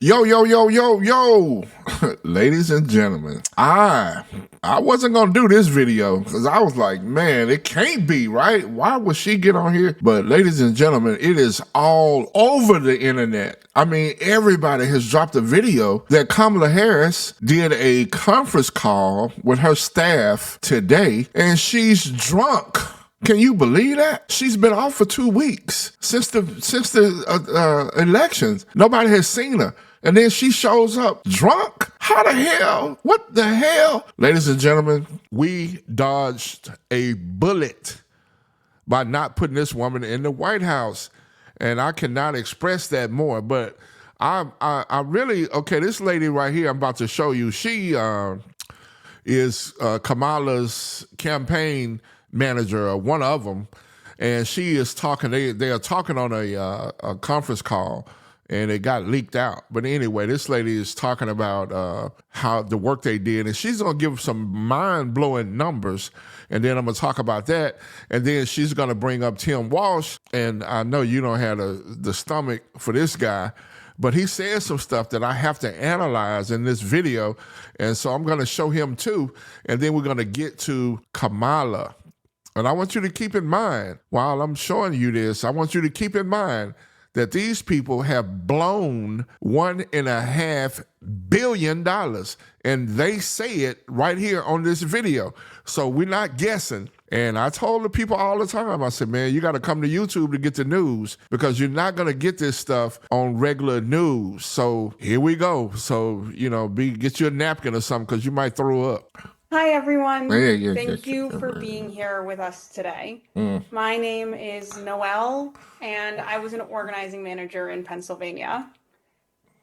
Yo, yo, yo, yo, yo, ladies and gentlemen, I wasn't gonna do this video because I was like, man, it can't be right. Why would she get on here? But ladies and gentlemen, it is all over the internet. I mean, everybody has dropped a video that Kamala Harris did a conference call with her staff today, and she's drunk. Can you believe that? She's been off for 2 weeks since the elections. Nobody has seen her. And then she shows up drunk? How the hell? What the hell? Ladies and gentlemen, we dodged a bullet by not putting this woman in the White House. And I cannot express that more. But I really, okay, this lady right here I'm about to show you, she is Kamala's campaign manager, or one of them, and she is talking. They are talking on a conference call, and it got leaked out. But anyway, this lady is talking about how the work they did, and she's gonna give some mind blowing numbers, and then I'm gonna talk about that, and then she's gonna bring up Tim Walsh, and I know you don't have the stomach for this guy. But he says some stuff that I have to analyze in this video, and so I'm going to show him too, and then we're going to get to Kamala. And I want you to keep in mind, while I'm showing you this, I want you to keep in mind that these people have blown $1.5 billion, and they say it right here on this video. So we're not guessing. And I told the people all the time, I said, man, you got to come to YouTube to get the news because you're not going to get this stuff on regular news. So here we go. So, get you a napkin or something because you might throw up. Hi, everyone. Yeah, Thank you for being here with us today. My name is Noelle, and I was an organizing manager in Pennsylvania.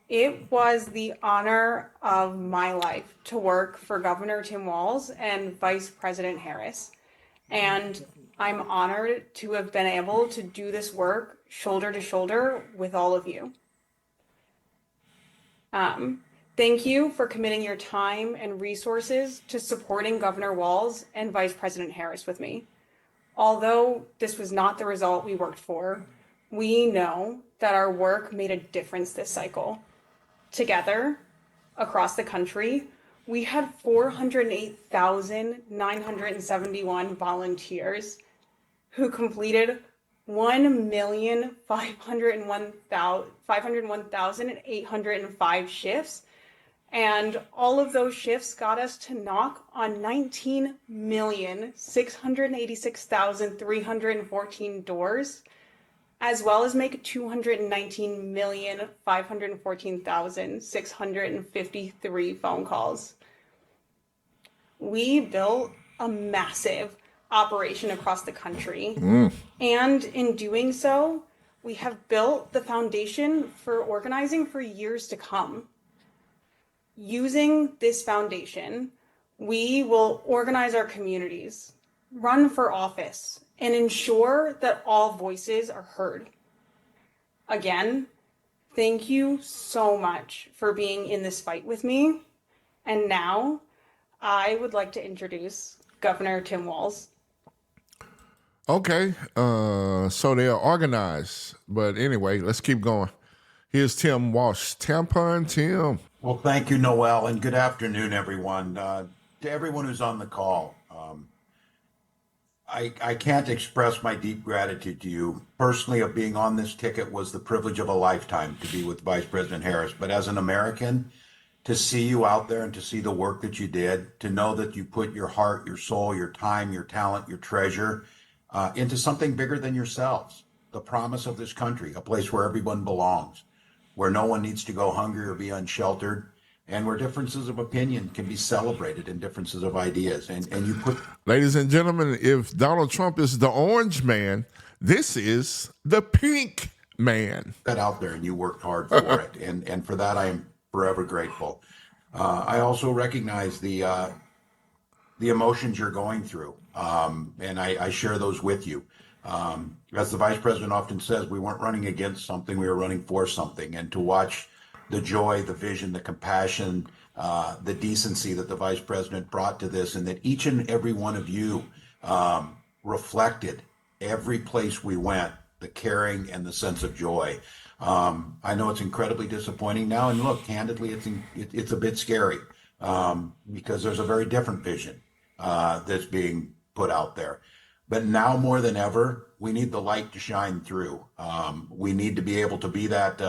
It was the honor of my life to work for Governor Tim Walz and Vice President Harris. And I'm honored to have been able to do this work shoulder to shoulder with all of you. Thank you for committing your time and resources to supporting Governor Walz and Vice President Harris with me. Although this was not the result we worked for, we know that our work made a difference this cycle. Together, across the country, we had 408,971 volunteers who completed 1,501,805 shifts. And all of those shifts got us to knock on 19,686,314 doors, as well as make 219,514,653 phone calls. We built a massive operation across the country. And in doing so, we have built the foundation for organizing for years to come. Using this foundation, we will organize our communities, run for office, and ensure that all voices are heard. Again, thank you so much for being in this fight with me. And now, I would like to introduce Governor Tim Walz. Okay, so they're organized. But anyway, let's keep going. Here's Tim Walsh. Tampon Tim. Well, thank you, Noelle, and good afternoon, everyone. To everyone who's on the call, I can't express my deep gratitude to you. Personally, of being on this ticket was the privilege of a lifetime to be with Vice President Harris. But as an American, to see you out there and to see the work that you did, to know that you put your heart, your soul, your time, your talent, your treasure into something bigger than yourselves, the promise of this country, a place where everyone belongs, where no one needs to go hungry or be unsheltered, and where differences of opinion can be celebrated and differences of ideas. And you put... Ladies and gentlemen, if Donald Trump is the orange man, this is the pink man. That out there, and you worked hard for it. And for that, I am forever grateful. I also recognize the emotions you're going through, and I share those with you. As the vice president often says, we weren't running against something, we were running for something. And to watch the joy, the vision, the compassion, the decency that the vice president brought to this, and that each and every one of you reflected every place we went, the caring and the sense of joy. I know it's incredibly disappointing now, and look, candidly, it's a bit scary because there's a very different vision that's being put out there. But now more than ever, we need the light to shine through. We need to be able to be that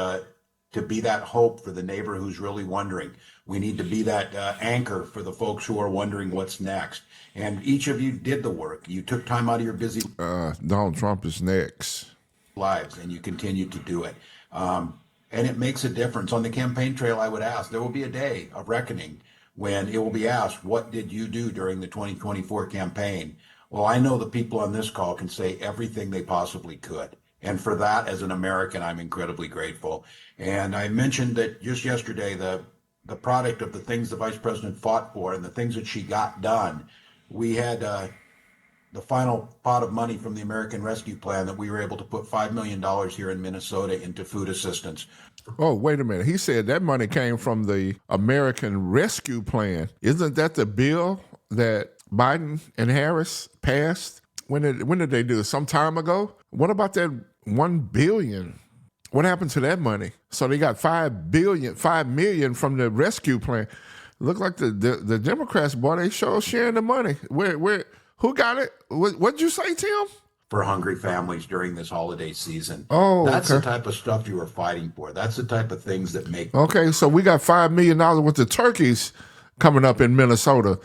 hope for the neighbor who's really wondering. We need to be that anchor for the folks who are wondering what's next. And each of you did the work. You took time out of your busy Donald Trump is next. lives, and you continue to do it. And it makes a difference. On the campaign trail, I would ask, there will be a day of reckoning when it will be asked, what did you do during the 2024 campaign? Well, I know the people on this call can say everything they possibly could. And for that, as an American, I'm incredibly grateful. And I mentioned that just yesterday, the product of the things the vice president fought for and the things that she got done, we had the final pot of money from the American Rescue Plan that we were able to put $5 million here in Minnesota into food assistance. Oh, wait a minute. He said that money came from the American Rescue Plan. Isn't that the bill that Biden and Harris passed? When did they do it? Some time ago? What about that $1 billion? What happened to that money? So they got $5 million from the rescue plan. Look like the Democrats, boy, they sure sharing the money. Who got it? What'd you say, Tim? For hungry families during this holiday season. Oh, that's okay. the type of stuff you are fighting for. That's the type of things that make. Okay, so we got $5 million worth of turkeys coming up in Minnesota.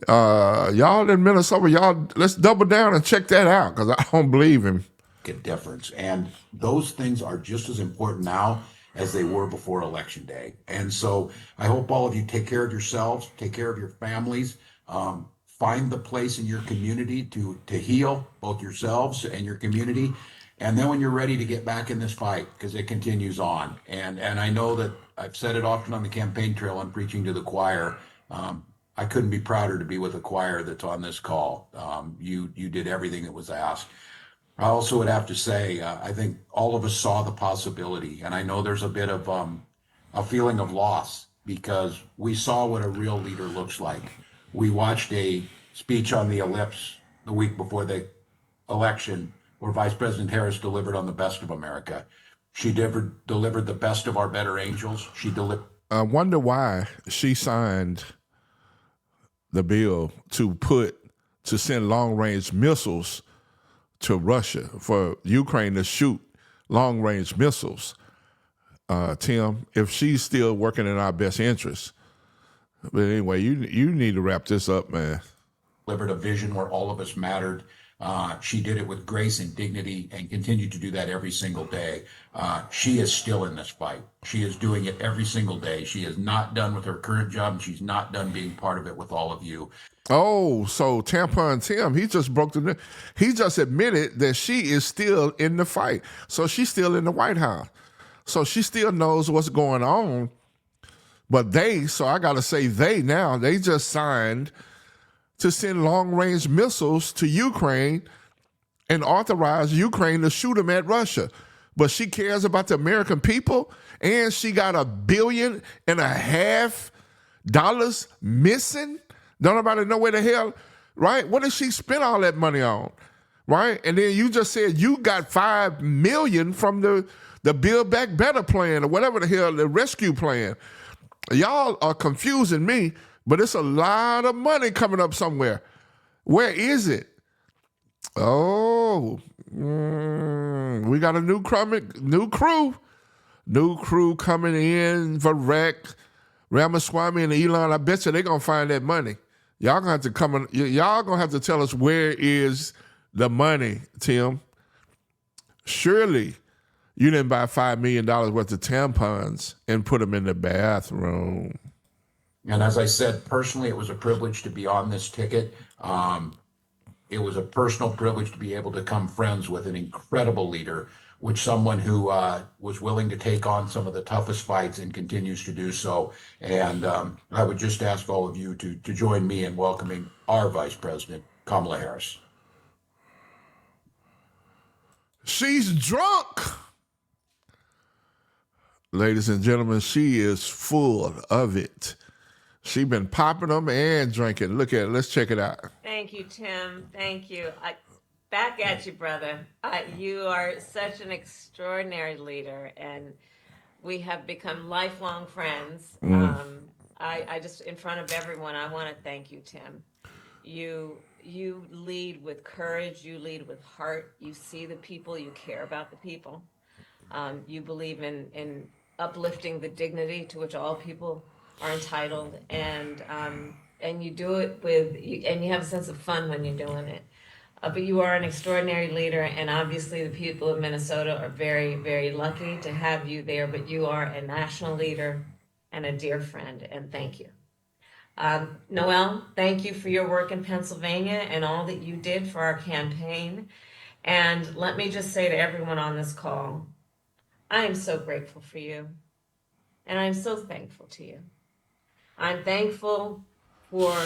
Y'all in Minnesota, let's double down and check that out because I don't believe him. A difference, and those things are just as important now as they were before Election Day. And so I hope all of you take care of yourselves, take care of your families, find the place in your community to heal both yourselves and your community. And then when you're ready to get back in this fight, because it continues on. And I know that I've said it often on the campaign trail, I'm preaching to the choir. I couldn't be prouder to be with a choir that's on this call. You did everything that was asked. I also would have to say, I think all of us saw the possibility, and I know there's a bit of a feeling of loss because we saw what a real leader looks like. We watched a speech on the Ellipse the week before the election where Vice President Harris delivered on the best of America. She delivered the best of our better angels. I wonder why she signed the bill to send long-range missiles to Russia, for Ukraine to shoot long-range missiles. Tim, if she's still working in our best interest. But anyway, you need to wrap this up, man. Delivered a vision where all of us mattered. She did it with grace and dignity and continued to do that every single day. She is still in this fight. She is doing it every single day. She is not done with her current job, and she's not done being part of it with all of you. Oh, so Tampon Tim, he just broke the news. He just admitted that she is still in the fight. So she's still in the White House. So she still knows what's going on. But so I got to say they just signed to send long-range missiles to Ukraine and authorize Ukraine to shoot them at Russia. But she cares about the American people, and she got $1.5 billion missing. Don't nobody know where the hell, right? What did she spend all that money on, right? And then you just said you got $5 million from the Build Back Better plan or whatever the hell, the rescue plan. Y'all are confusing me, but it's a lot of money coming up somewhere. Where is it? Oh, we got a new crew coming in. Varek, Ramaswamy, and Elon. I bet you they're gonna find that money. Y'all gonna have to y'all gonna have to tell us where is the money, Tim. Surely you didn't buy $5 million worth of tampons and put them in the bathroom. And as I said, personally, it was a privilege to be on this ticket. It was a personal privilege to be able to become friends with an incredible leader, with someone who was willing to take on some of the toughest fights and continues to do so. And I would just ask all of you to join me in welcoming our Vice President, Kamala Harris. She's drunk. Ladies and gentlemen, she is full of it. She been popping them and drinking. Look at it. Let's check it out. Thank you, Tim. Thank you. Back at you, brother. You are such an extraordinary leader, and we have become lifelong friends. I just, in front of everyone, I want to thank you, Tim. You lead with courage. You lead with heart. You see the people. You care about the people. You believe in uplifting the dignity to which all people are entitled, and you do it and you have a sense of fun when you're doing it. But you are an extraordinary leader, and obviously the people of Minnesota are very, very lucky to have you there. But you are a national leader and a dear friend, and thank you. Noel, thank you for your work in Pennsylvania and all that you did for our campaign. And let me just say to everyone on this call, I am so grateful for you, and I'm so thankful to you. I'm thankful for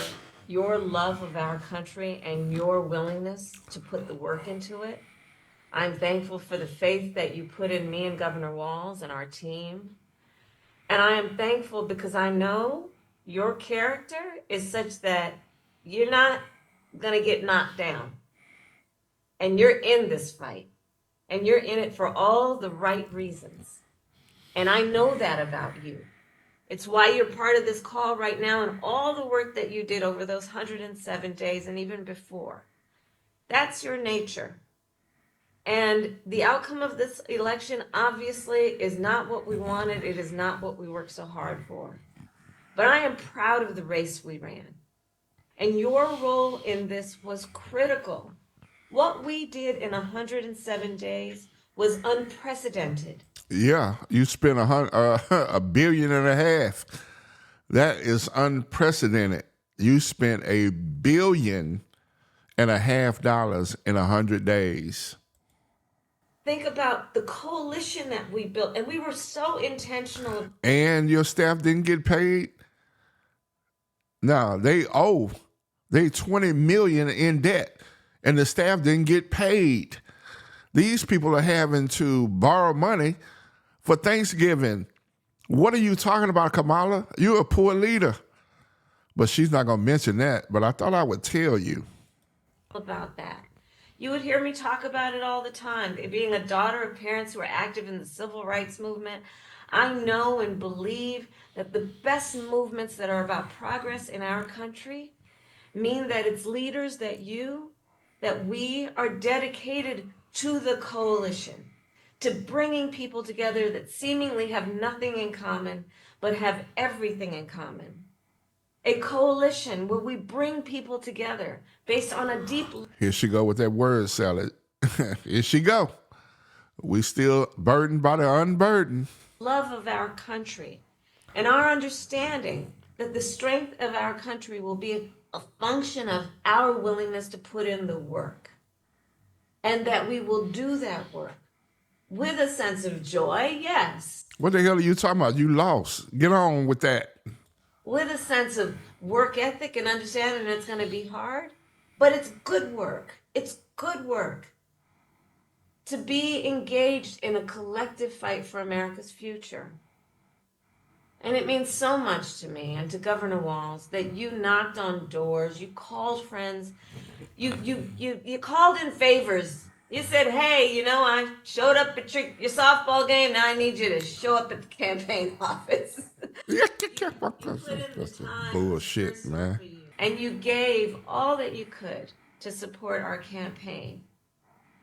your love of our country and your willingness to put the work into it. I'm thankful for the faith that you put in me and Governor Walz and our team. And I am thankful because I know your character is such that you're not going to get knocked down. And you're in this fight. And you're in it for all the right reasons. And I know that about you. It's why you're part of this call right now and all the work that you did over those 107 days and even before. That's your nature. And the outcome of this election obviously is not what we wanted. It is not what we worked so hard for. But I am proud of the race we ran. And your role in this was critical. What we did in 107 days was unprecedented. Yeah, you spent $1.5 billion. That is unprecedented. You spent $1.5 billion in 100 days. Think about the coalition that we built, and we were so intentional. And your staff didn't get paid? No, they $20 million in debt, and the staff didn't get paid. These people are having to borrow money for Thanksgiving. What are you talking about, Kamala? You're a poor leader. But she's not going to mention that, but I thought I would tell you. About that. You would hear me talk about it all the time. Being a daughter of parents who are active in the civil rights movement, I know and believe that the best movements that are about progress in our country mean that it's leaders that we are dedicated to the coalition, to bringing people together that seemingly have nothing in common, but have everything in common. A coalition where we bring people together based on a deep... Here she go with that word salad. Here she go. We still burdened by the unburdened. Love of our country and our understanding that the strength of our country will be a function of our willingness to put in the work, and that we will do that work with a sense of joy, yes. What the hell are you talking about? You lost. Get on with that. With a sense of work ethic and understanding that it's going to be hard, but it's good work. It's good work to be engaged in a collective fight for America's future. And it means so much to me and to Governor Walz that you knocked on doors, you called friends, you called in favors. You said, hey, I showed up at your softball game. Now I need you to show up at the campaign office. That's bullshit, man. And you gave all that you could to support our campaign.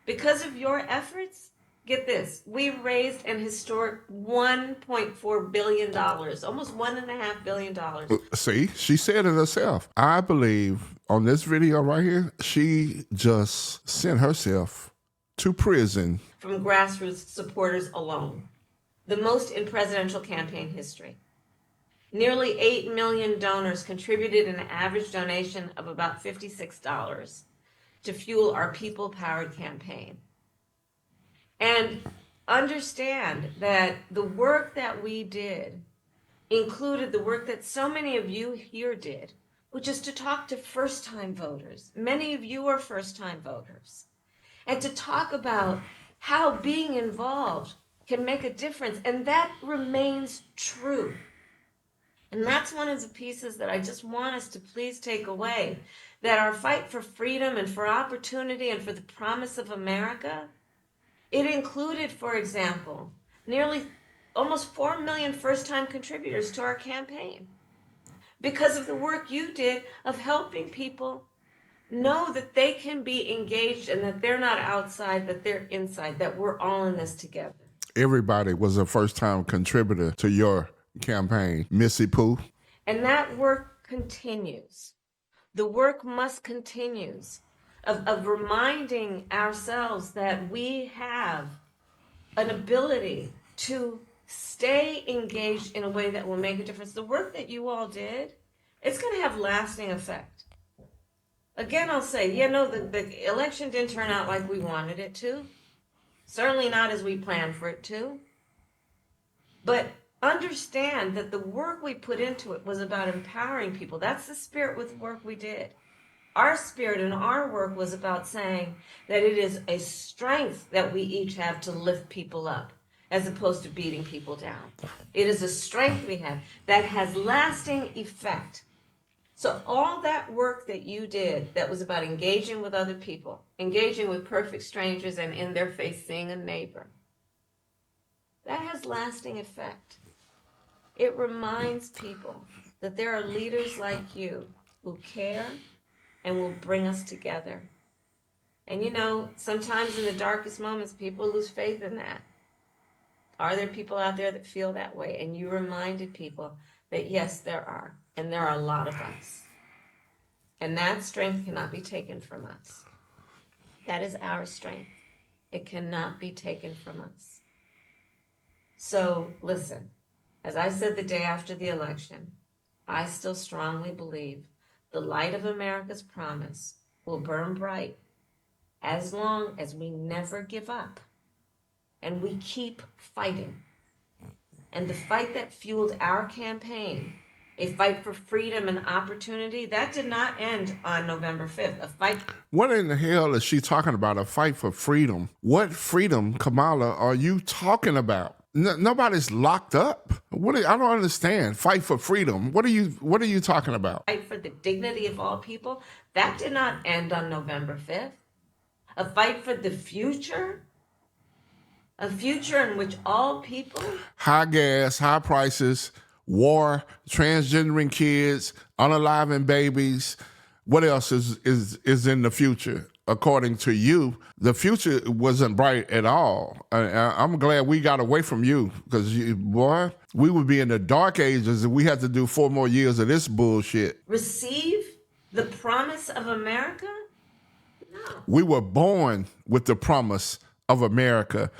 Because of your efforts, get this, we raised an historic $1.4 billion, almost $1.5 billion. See, she said it herself. I believe on this video right here, she just sent herself to prison. From grassroots supporters alone, the most in presidential campaign history. Nearly 8 million donors contributed an average donation of about $56 to fuel our people-powered campaign. And understand that the work that we did included the work that so many of you here did, which is to talk to first-time voters. Many of you are first-time voters. And to talk about how being involved can make a difference. And that remains true. And that's one of the pieces that I just want us to please take away, that our fight for freedom and for opportunity and for the promise of America, it included, for example, nearly almost 4 million first-time contributors to our campaign because of the work you did of helping people know that they can be engaged and that they're not outside, that they're inside, that we're all in this together. Everybody was a first-time contributor to your campaign, Missy Pooh. And that work continues. The work must continue of reminding ourselves that we have an ability to stay engaged in a way that will make a difference. The work that you all did, it's going to have lasting effect. Again, I'll say, the election didn't turn out like we wanted it to. Certainly not as we planned for it to. But understand that the work we put into it was about empowering people. That's the spirit with the work we did. Our spirit and our work was about saying that it is a strength that we each have to lift people up, as opposed to beating people down. It is a strength we have that has lasting effect. So all that work that you did that was about engaging with other people, engaging with perfect strangers and in their face seeing a neighbor, that has lasting effect. It reminds people that there are leaders like you who care and will bring us together. And sometimes in the darkest moments, people lose faith in that. Are there people out there that feel that way? And you reminded people that yes, there are. And there are a lot of us. And that strength cannot be taken from us. That is our strength. It cannot be taken from us. So listen, as I said the day after the election, I still strongly believe the light of America's promise will burn bright as long as we never give up and we keep fighting. And the fight that fueled our campaign, a fight for freedom and opportunity, that did not end on November 5th. A fight. What in the hell is she talking about? A fight for freedom? What freedom, Kamala, are you talking about? Nobody's locked up. I don't understand. Fight for freedom. What are you talking about? Fight for the dignity of all people. That did not end on November 5th. A fight for the future. A future in which all people. High gas, high prices, war, transgendering kids, unaliving babies. What else is in the future? According to you, the future wasn't bright at all. I'm glad we got away from you because, boy, we would be in the dark ages if we had to do 4 more years of this bullshit. Receive the promise of America? No. We were born with the promise of America.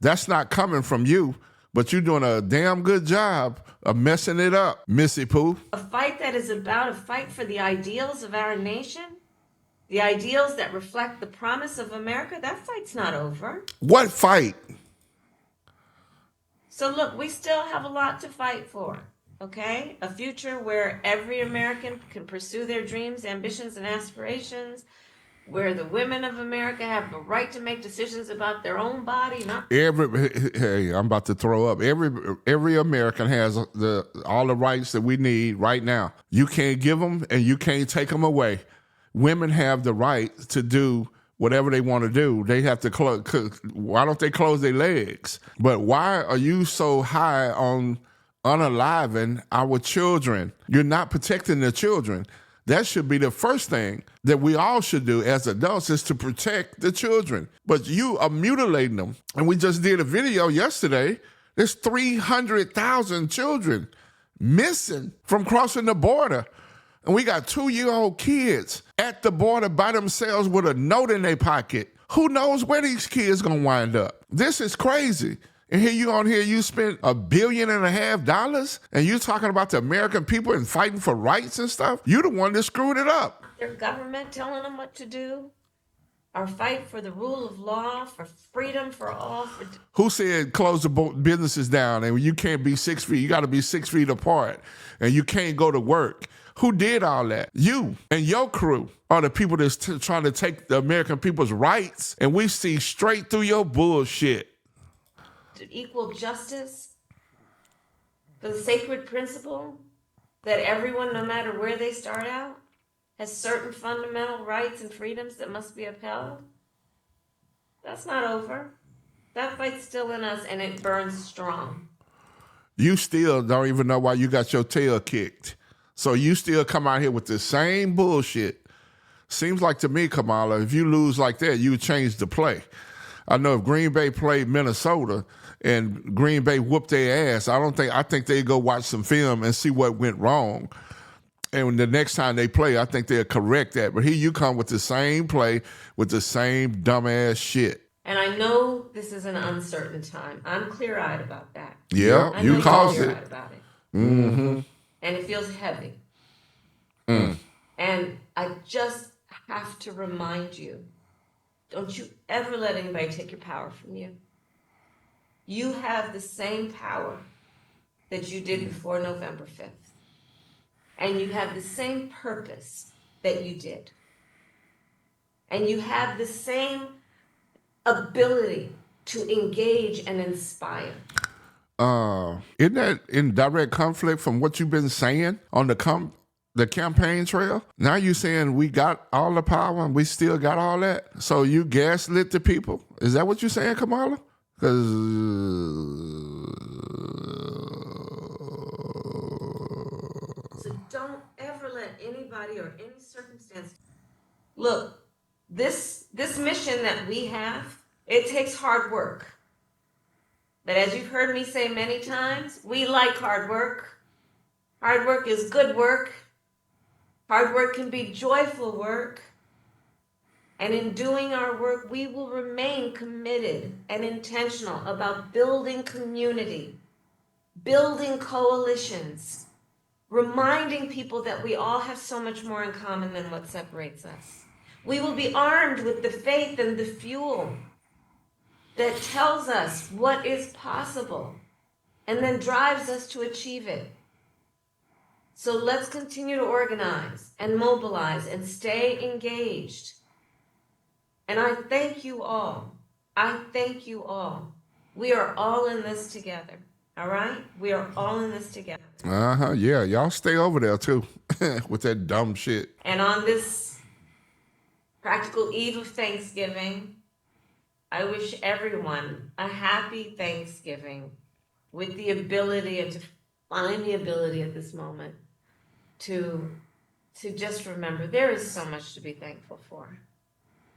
That's not coming from you, but you're doing a damn good job of messing it up, Missy Pooh. A fight that is about a fight for the ideals of our nation? The ideals that reflect the promise of America, that fight's not over. What fight? So look, we still have a lot to fight for, okay? A future where every American can pursue their dreams, ambitions, and aspirations, where the women of America have the right to make decisions about their own body. Hey, I'm about to throw up. Every American has all the rights that we need right now. You can't give them and you can't take them away. Women have the right to do whatever they want to do. They have to why don't they close their legs? But why are you so high on unaliving our children? You're not protecting the children. That should be the first thing that we all should do as adults, is to protect the children. But you are mutilating them. And we just did a video yesterday. There's 300,000 children missing from crossing the border. And we got 2-year-old kids at the border by themselves with a note in their pocket. Who knows where these kids gonna wind up? This is crazy. And here you spent $1.5 billion, and you're talking about the American people and fighting for rights and stuff? You're the one that screwed it up. Their government telling them what to do. Our fight for the rule of law, for freedom for all. Who said close the businesses down and you can't be 6 feet? You got to be 6 feet apart and you can't go to work. Who did all that? You and your crew are the people that's trying to take the American people's rights, and we see straight through your bullshit. Equal justice, for the sacred principle that everyone, no matter where they start out, has certain fundamental rights and freedoms that must be upheld? That's not over. That fight's still in us, and it burns strong. You still don't even know why you got your tail kicked. So you still come out here with the same bullshit. Seems like to me, Kamala, if you lose like that, you would change the play. I know if Green Bay played Minnesota and Green Bay whooped their ass, I think they'd go watch some film and see what went wrong. And the next time they play, I think they'll correct that. But here you come with the same play, with the same dumbass shit. And I know this is an uncertain time. I'm clear-eyed about that. Yeah, you caused it. About it. Mm-hmm. And it feels heavy. And I just have to remind you, don't you ever let anybody take your power from you. You have the same power that you did before November 5th. And you have the same purpose that you did. And you have the same ability to engage and inspire. Isn't that in direct conflict from what you've been saying on the campaign trail? Now you're saying we got all the power and we still got all that? So you gaslit the people? Is that what you're saying, Kamala? Because so don't ever let anybody or any circumstance. Look, this mission that we have, it takes hard work. But as you've heard me say many times, we like hard work. Hard work is good work. Hard work can be joyful work. And in doing our work, we will remain committed and intentional about building community, building coalitions, reminding people that we all have so much more in common than what separates us. We will be armed with the faith and the fuel that tells us what is possible and then drives us to achieve it. So let's continue to organize and mobilize and stay engaged. And I thank you all. I thank you all. We are all in this together. All right? We are all in this together. Yeah, y'all stay over there too with that dumb shit. And on this practical eve of Thanksgiving, I wish everyone a happy Thanksgiving with the ability and to find the ability at this moment to just remember there is so much to be thankful for.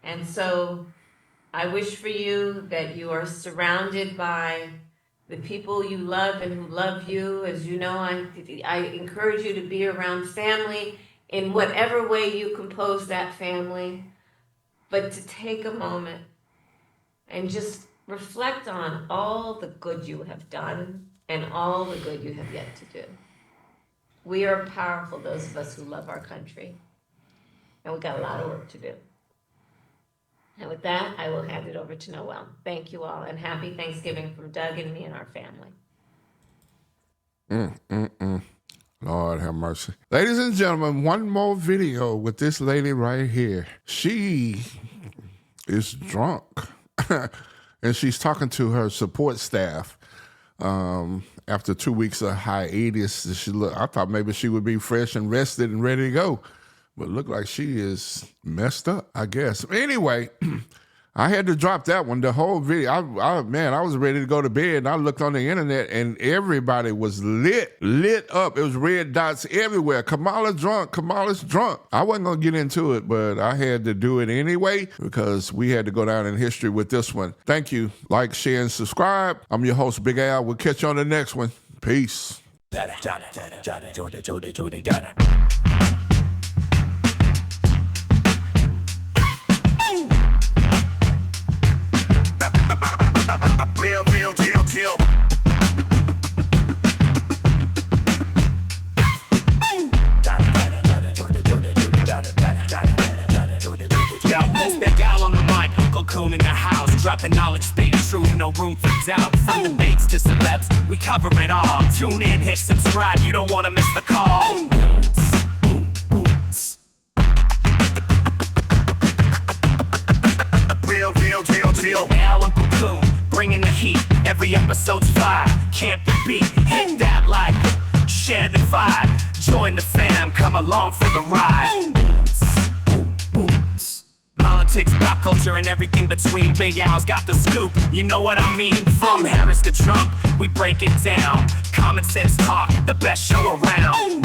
And so I wish for you that you are surrounded by the people you love and who love you. As you know, I encourage you to be around family in whatever way you compose that family, but to take a moment and just reflect on all the good you have done and all the good you have yet to do. We are powerful, those of us who love our country, and we've got a lot of work to do. And with that, I will hand it over to Noel. Thank you all, and happy Thanksgiving from Doug and me and our family. Lord have mercy. Ladies and gentlemen, one more video with this lady right here. She is drunk. And she's talking to her support staff after 2 weeks of hiatus. I thought maybe she would be fresh and rested and ready to go. But look like she is messed up, I guess. Anyway, I had to drop that one. The whole video, I was ready to go to bed, and I looked on the internet, and everybody was lit up. It was red dots everywhere. Kamala drunk, Kamala's drunk. I wasn't going to get into it, but I had to do it anyway because we had to go down in history with this one. Thank you. Like, share, and subscribe. I'm your host, Big Al. We'll catch you on the next one. Peace. Real deal. That gal on the mic, UncleCoon in the house, dropping knowledge, staying true, no room for doubt. From the babes to celebs, we cover it all. Tune in, hit subscribe, you don't want to miss the call. Real deal. Al UncleCoon, bringing the heat. Every episode's fire, can't be beat. Hit that like, share the vibe. Join the fam, come along for the ride. Politics, pop culture, and everything between. Big Al's got the scoop, you know what I mean? From Harris to Trump, we break it down. Common sense talk, the best show around.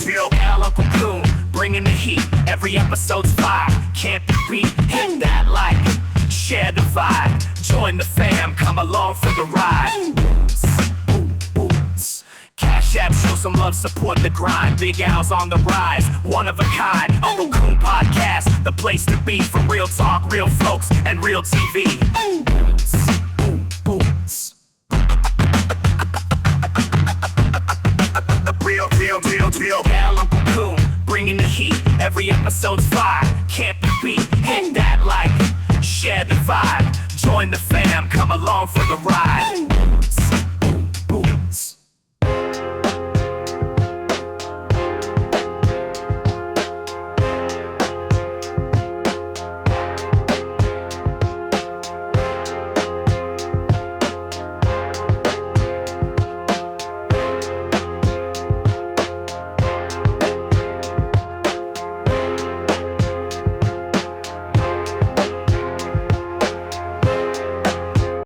Real Al, UncleCoon, bringing the heat. Every episode's fire, can't be beat. Hit that like, share the vibe. Join the fam, come along for the ride. Cash App, show some love, support the grind. Big Al's on the rise, one of a kind. UncleCoon podcast, the place to be for real talk, real folks, and real TV. Real Al, UncleCoon, bringing the heat. Every episode's fire, can't be beat. Hit that like, share the vibe. Join the fam, come along for the ride.